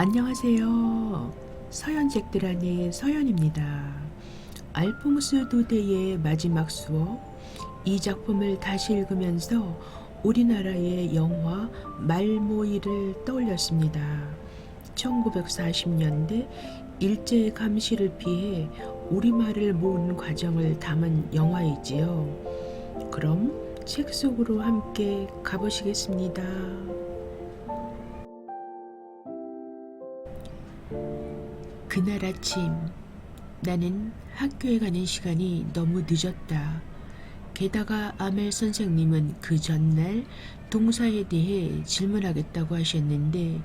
안녕하세요. 서연잭들아의 서연입니다. 알퐁스 도데의 마지막 수업, 이 작품을 다시 읽으면서 우리나라의 영화 말모이를 떠올렸습니다. 1940년대 일제의 감시를 피해 우리말을 모으는 과정을 담은 영화이지요. 그럼 책 속으로 함께 가보시겠습니다. 그날 아침 나는 학교에 가는 시간이 너무 늦었다. 게다가 아멜 선생님은 그 전날 동사에 대해 질문하겠다고 하셨는데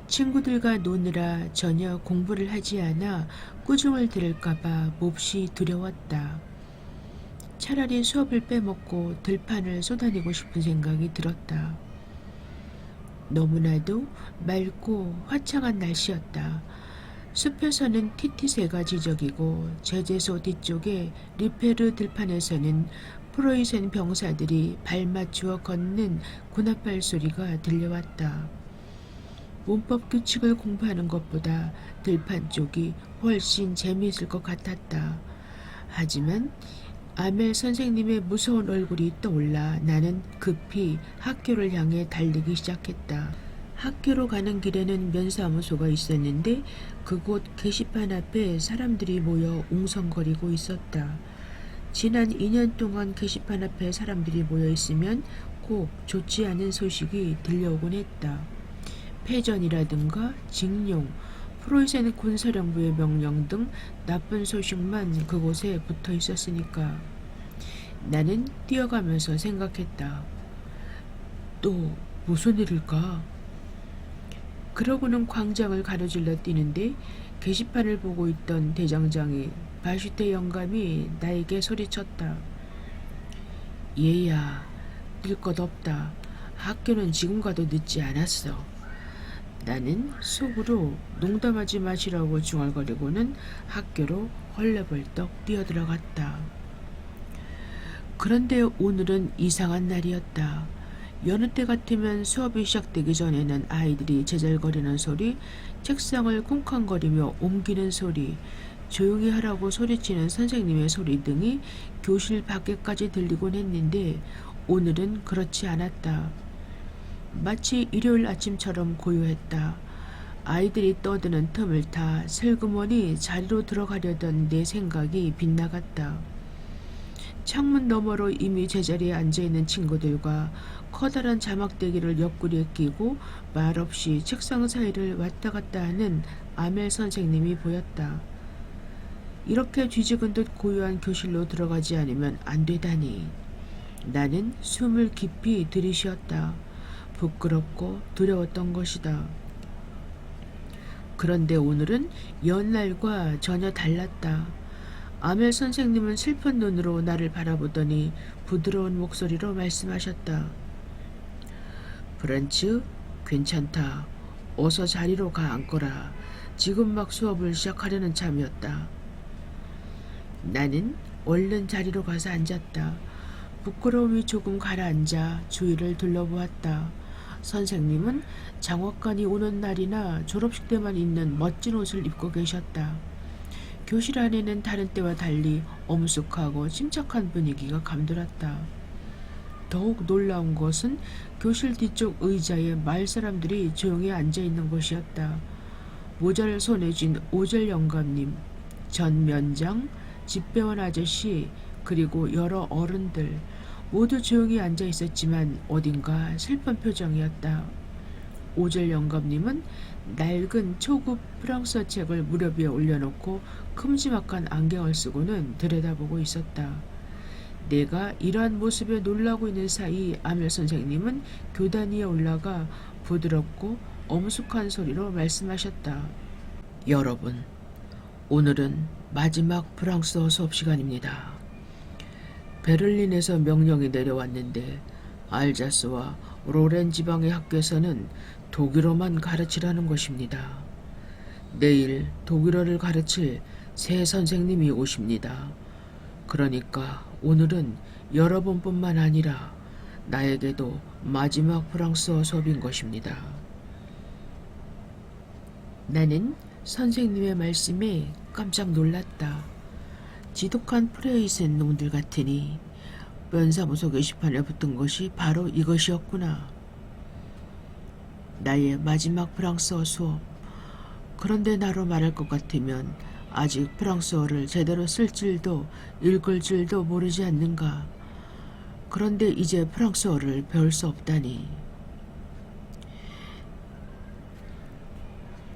친구들과 노느라 전혀 공부를 하지 않아 꾸중을 들을까봐 몹시 두려웠다. 차라리 수업을 빼먹고 들판을 쏟아내고 싶은 생각이 들었다. 너무나도 맑고 화창한 날씨였다. 숲에서는 티티새가 지저귀고 제재소 뒤쪽에 리페르 들판에서는 프로이센 병사들이 발 맞추어 걷는 군합발 소리가 들려왔다. 문법 규칙을 공부하는 것보다 들판 쪽이 훨씬 재미있을 것 같았다. 하지만 아멜 선생님의 무서운 얼굴이 떠올라 나는 급히 학교를 향해 달리기 시작했다. 학교로 가는 길에는 면사무소가 있었는데 그곳 게시판 앞에 사람들이 모여 웅성거리고 있었다. 지난 2년 동안 게시판 앞에 사람들이 모여 있으면 꼭 좋지 않은 소식이 들려오곤 했다. 패전이라든가 징용, 프로이센 군사령부의 명령 등 나쁜 소식만 그곳에 붙어 있었으니까. 나는 뛰어가면서 생각했다. 또 무슨 일일까? 그러고는 광장을 가로질러 뛰는데 게시판을 보고 있던 대장장이 바슈테 영감이 나에게 소리쳤다. 얘야, 뛸 것 없다. 학교는 지금 가도 늦지 않았어. 나는 속으로 농담하지 마시라고 중얼거리고는 학교로 헐레벌떡 뛰어들어갔다. 그런데 오늘은 이상한 날이었다. 여느 때 같으면 수업이 시작되기 전에는 아이들이 제잘거리는 소리, 책상을 쿵쾅거리며 옮기는 소리, 조용히 하라고 소리치는 선생님의 소리 등이 교실 밖에까지 들리곤 했는데 오늘은 그렇지 않았다. 마치 일요일 아침처럼 고요했다. 아이들이 떠드는 틈을 타 슬그머니 자리로 들어가려던 내 생각이 빗나갔다. 창문 너머로 이미 제자리에 앉아있는 친구들과 커다란 자막대기를 옆구리에 끼고 말없이 책상 사이를 왔다 갔다 하는 아멜 선생님이 보였다. 이렇게 뒤죽은 듯 고요한 교실로 들어가지 않으면 안 되다니. 나는 숨을 깊이 들이쉬었다. 부끄럽고 두려웠던 것이다. 그런데 오늘은 연날과 전혀 달랐다. 아멜 선생님은 슬픈 눈으로 나를 바라보더니 부드러운 목소리로 말씀하셨다. 프란츠, 괜찮다. 어서 자리로 가 앉거라. 지금 막 수업을 시작하려는 참이었다. 나는 얼른 자리로 가서 앉았다. 부끄러움이 조금 가라앉아 주위를 둘러보았다. 선생님은 장학관이 오는 날이나 졸업식 때만 입는 멋진 옷을 입고 계셨다. 교실 안에는 다른 때와 달리 엄숙하고 침착한 분위기가 감돌았다. 더욱 놀라운 것은 교실 뒤쪽 의자에 마을 사람들이 조용히 앉아있는 것이었다. 모자를 손에 쥔 오젤 영감님, 전 면장, 집배원 아저씨, 그리고 여러 어른들 모두 조용히 앉아있었지만 어딘가 슬픈 표정이었다. 오젤 영감님은 낡은 초급 프랑스어 책을 무릎 위에 올려놓고 큼지막한 안경을 쓰고는 들여다보고 있었다. 내가 이러한 모습에 놀라고 있는 사이 아멜 선생님은 교단 위에 올라가 부드럽고 엄숙한 소리로 말씀하셨다. 여러분, 오늘은 마지막 프랑스어 수업 시간입니다. 베를린에서 명령이 내려왔는데 알자스와 로렌 지방의 학교에서는 독일어만 가르치라는 것입니다. 내일 독일어를 가르칠 새 선생님이 오십니다. 그러니까 오늘은 여러분뿐만 아니라 나에게도 마지막 프랑스어 수업인 것입니다. 나는 선생님의 말씀에 깜짝 놀랐다. 지독한 프레이센 놈들 같으니 면사무소 게시판에 붙은 것이 바로 이것이었구나. 나의 마지막 프랑스어 수업. 그런데 나로 말할 것 같으면 아직 프랑스어를 제대로 쓸 줄도 읽을 줄도 모르지 않는가. 그런데 이제 프랑스어를 배울 수 없다니.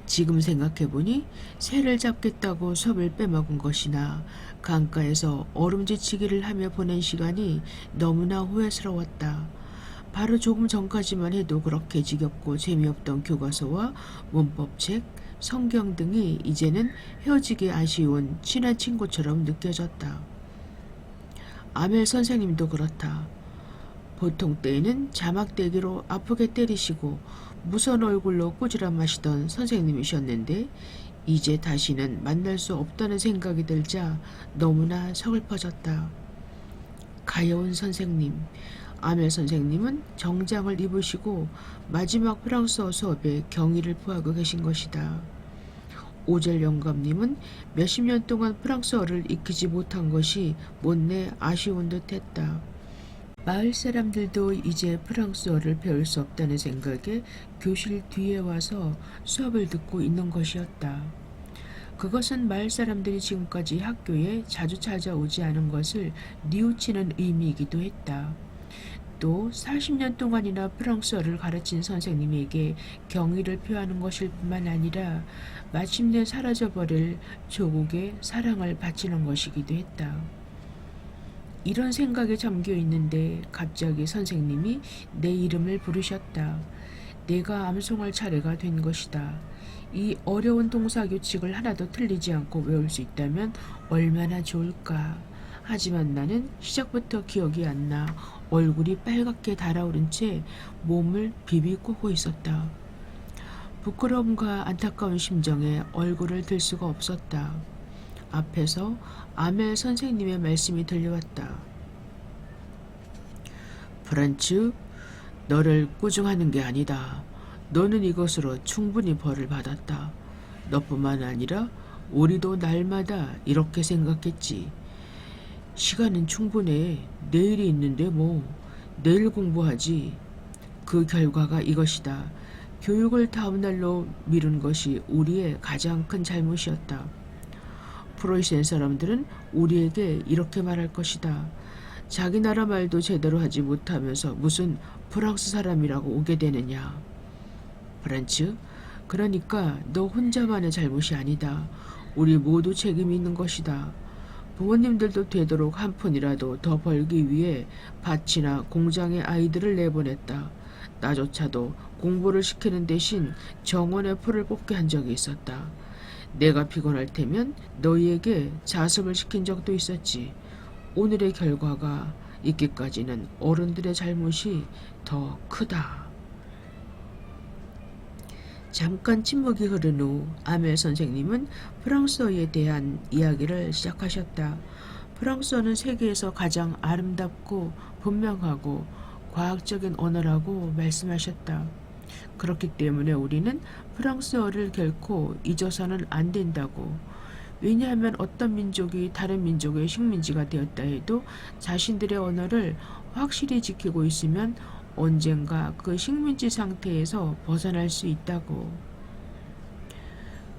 지금 생각해보니 새를 잡겠다고 수업을 빼먹은 것이나 강가에서 얼음지치기를 하며 보낸 시간이 너무나 후회스러웠다. 바로 조금 전까지만 해도 그렇게 지겹고 재미없던 교과서와 문법책, 성경 등이 이제는 헤어지기 아쉬운 친한 친구처럼 느껴졌다. 아멜 선생님도 그렇다. 보통 때에는 자막대기로 아프게 때리시고 무서운 얼굴로 꾸지람 마시던 선생님이셨는데 이제 다시는 만날 수 없다는 생각이 들자 너무나 서글퍼졌다. 가여운 선생님, 아멜 선생님은 정장을 입으시고 마지막 프랑스어 수업에 경의를 표하고 계신 것이다. 오젤 영감님은 몇십 년 동안 프랑스어를 익히지 못한 것이 못내 아쉬운 듯했다. 마을 사람들도 이제 프랑스어를 배울 수 없다는 생각에 교실 뒤에 와서 수업을 듣고 있는 것이었다. 그것은 마을 사람들이 지금까지 학교에 자주 찾아오지 않은 것을 뉘우치는 의미이기도 했다. 또 40년 동안이나 프랑스어를 가르친 선생님에게 경의를 표하는 것일 뿐만 아니라 마침내 사라져버릴 조국의 사랑을 바치는 것이기도 했다. 이런 생각에 잠겨 있는데 갑자기 선생님이 내 이름을 부르셨다. 내가 암송할 차례가 된 것이다. 이 어려운 동사 규칙을 하나도 틀리지 않고 외울 수 있다면 얼마나 좋을까. 하지만 나는 시작부터 기억이 안 나 얼굴이 빨갛게 달아오른 채 몸을 비비꼬고 있었다. 부끄러움과 안타까운 심정에 얼굴을 들 수가 없었다. 앞에서 아멜 선생님의 말씀이 들려왔다. 프란츠, 너를 꾸중하는 게 아니다. 너는 이것으로 충분히 벌을 받았다. 너뿐만 아니라 우리도 날마다 이렇게 생각했지. 시간은 충분해. 내일이 있는데 뭐. 내일 공부하지. 그 결과가 이것이다. 교육을 다음 날로 미룬 것이 우리의 가장 큰 잘못이었다. 프로이센 사람들은 우리에게 이렇게 말할 것이다. 자기 나라 말도 제대로 하지 못하면서 무슨 프랑스 사람이라고 오게 되느냐. 프란츠, 그러니까 너 혼자만의 잘못이 아니다. 우리 모두 책임이 있는 것이다. 부모님들도 되도록 한 푼이라도 더 벌기 위해 밭이나 공장에 아이들을 내보냈다. 나조차도 공부를 시키는 대신 정원에 풀을 뽑게 한 적이 있었다. 내가 피곤할 테면 너희에게 자습을 시킨 적도 있었지. 오늘의 결과가 있기까지는 어른들의 잘못이 더 크다. 잠깐 침묵이 흐른 후 아멜 선생님은 프랑스어에 대한 이야기를 시작하셨다. 프랑스어는 세계에서 가장 아름답고 분명하고 과학적인 언어라고 말씀하셨다. 그렇기 때문에 우리는 프랑스어를 결코 잊어서는 안 된다고. 왜냐하면 어떤 민족이 다른 민족의 식민지가 되었다 해도 자신들의 언어를 확실히 지키고 있으면 언젠가 그 식민지 상태에서 벗어날 수 있다고.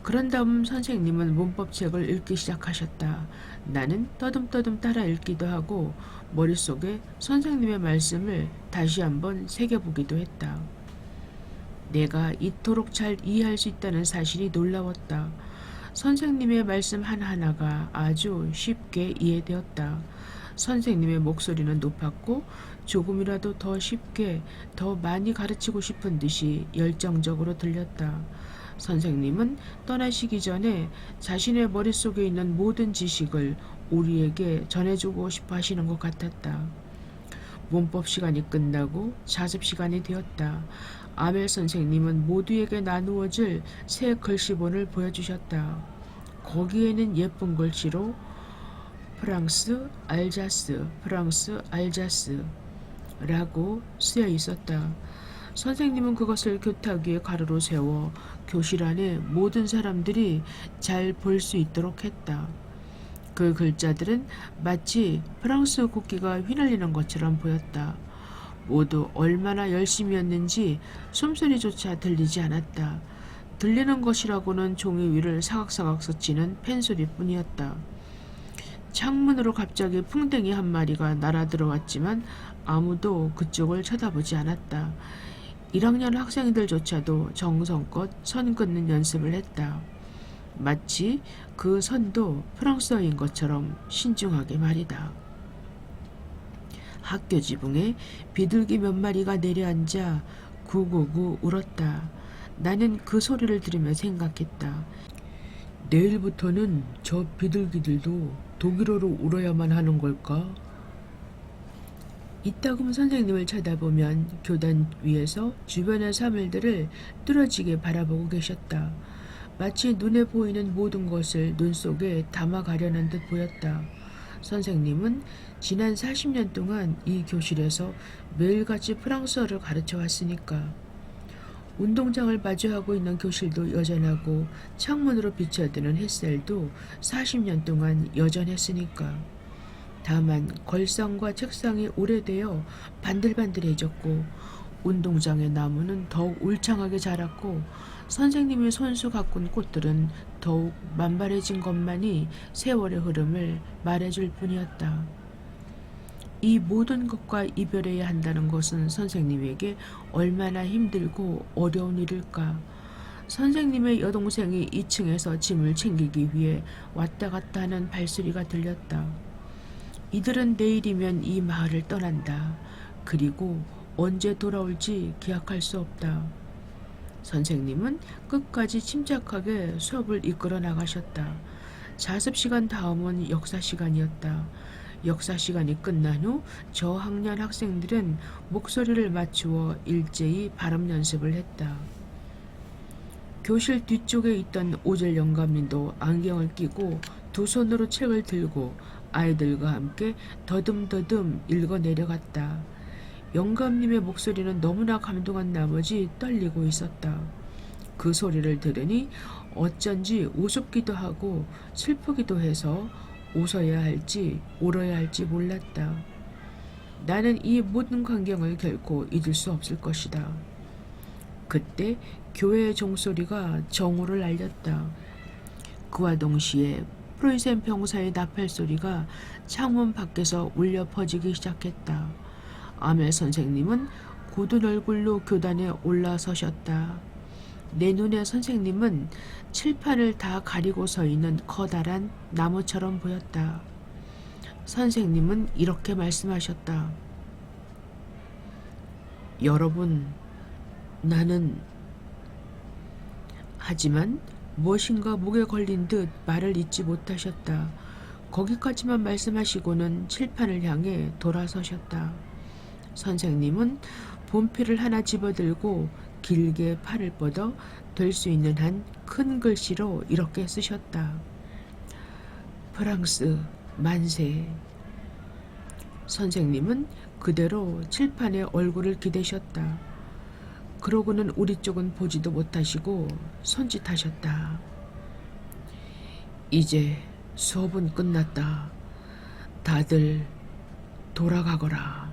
그런 다음 선생님은 문법책을 읽기 시작하셨다. 나는 떠듬떠듬 따라 읽기도 하고 머릿속에 선생님의 말씀을 다시 한번 새겨보기도 했다. 내가 이토록 잘 이해할 수 있다는 사실이 놀라웠다. 선생님의 말씀 하나하나가 아주 쉽게 이해되었다. 선생님의 목소리는 높았고 조금이라도 더 쉽게 더 많이 가르치고 싶은 듯이 열정적으로 들렸다. 선생님은 떠나시기 전에 자신의 머릿속에 있는 모든 지식을 우리에게 전해주고 싶어 하시는 것 같았다. 문법 시간이 끝나고 자습 시간이 되었다. 아멜 선생님은 모두에게 나누어질 새 글씨본을 보여주셨다. 거기에는 예쁜 글씨로 프랑스 알자스, 프랑스 알자스 라고 쓰여 있었다. 선생님은 그것을 교탁 위에 가로로 세워 교실 안에 모든 사람들이 잘 볼 수 있도록 했다. 그 글자들은 마치 프랑스 국기가 휘날리는 것처럼 보였다. 모두 얼마나 열심이었는지 숨소리조차 들리지 않았다. 들리는 것이라고는 종이 위를 사각사각 스치는 펜소리뿐이었다. 창문으로 갑자기 풍뎅이 한 마리가 날아들어왔지만 아무도 그쪽을 쳐다보지 않았다. 1학년 학생들조차도 정성껏 선 긋는 연습을 했다. 마치 그 선도 프랑스어인 것처럼 신중하게 말이다. 학교 지붕에 비둘기 몇 마리가 내려앉아 구구구 울었다. 나는 그 소리를 들으며 생각했다. 내일부터는 저 비둘기들도 독일어로 울어야만 하는 걸까? 이따금 선생님을 쳐다보면 교단 위에서 주변의 사물들을 뚫어지게 바라보고 계셨다. 마치 눈에 보이는 모든 것을 눈 속에 담아가려는 듯 보였다. 선생님은 지난 40년 동안 이 교실에서 매일같이 프랑스어를 가르쳐 왔으니까. 운동장을 마주하고 있는 교실도 여전하고 창문으로 비춰드는 햇살도 40년 동안 여전했으니까. 다만 걸상과 책상이 오래되어 반들반들해졌고 운동장의 나무는 더욱 울창하게 자랐고 선생님이 손수 가꾼 꽃들은 더욱 만발해진 것만이 세월의 흐름을 말해줄 뿐이었다. 이 모든 것과 이별해야 한다는 것은 선생님에게 얼마나 힘들고 어려운 일일까. 선생님의 여동생이 2층에서 짐을 챙기기 위해 왔다 갔다 하는 발소리가 들렸다. 이들은 내일이면 이 마을을 떠난다. 그리고 언제 돌아올지 기약할 수 없다. 선생님은 끝까지 침착하게 수업을 이끌어 나가셨다. 자습 시간 다음은 역사 시간이었다. 역사 시간이 끝난 후 저학년 학생들은 목소리를 맞추어 일제히 발음 연습을 했다. 교실 뒤쪽에 있던 오젤 영감님도 안경을 끼고 두 손으로 책을 들고 아이들과 함께 더듬더듬 읽어 내려갔다. 영감님의 목소리는 너무나 감동한 나머지 떨리고 있었다. 그 소리를 들으니 어쩐지 우습기도 하고 슬프기도 해서 웃어야 할지 울어야 할지 몰랐다. 나는 이 모든 광경을 결코 잊을 수 없을 것이다. 그때 교회의 종소리가 정오를 알렸다. 그와 동시에 프로이센 병사의 나팔 소리가 창문 밖에서 울려 퍼지기 시작했다. 아멜 선생님은 굳은 얼굴로 교단에 올라서셨다. 내 눈에 선생님은 칠판을 다 가리고 서 있는 커다란 나무처럼 보였다. 선생님은 이렇게 말씀하셨다. 여러분, 나는... 하지만 무엇인가 목에 걸린 듯 말을 잇지 못하셨다. 거기까지만 말씀하시고는 칠판을 향해 돌아서셨다. 선생님은 본필을 하나 집어들고 길게 팔을 뻗어 될 수 있는 한 큰 글씨로 이렇게 쓰셨다. 프랑스 만세. 선생님은 그대로 칠판에 얼굴을 기대셨다. 그러고는 우리 쪽은 보지도 못하시고 손짓하셨다. 이제 수업은 끝났다. 다들 돌아가거라.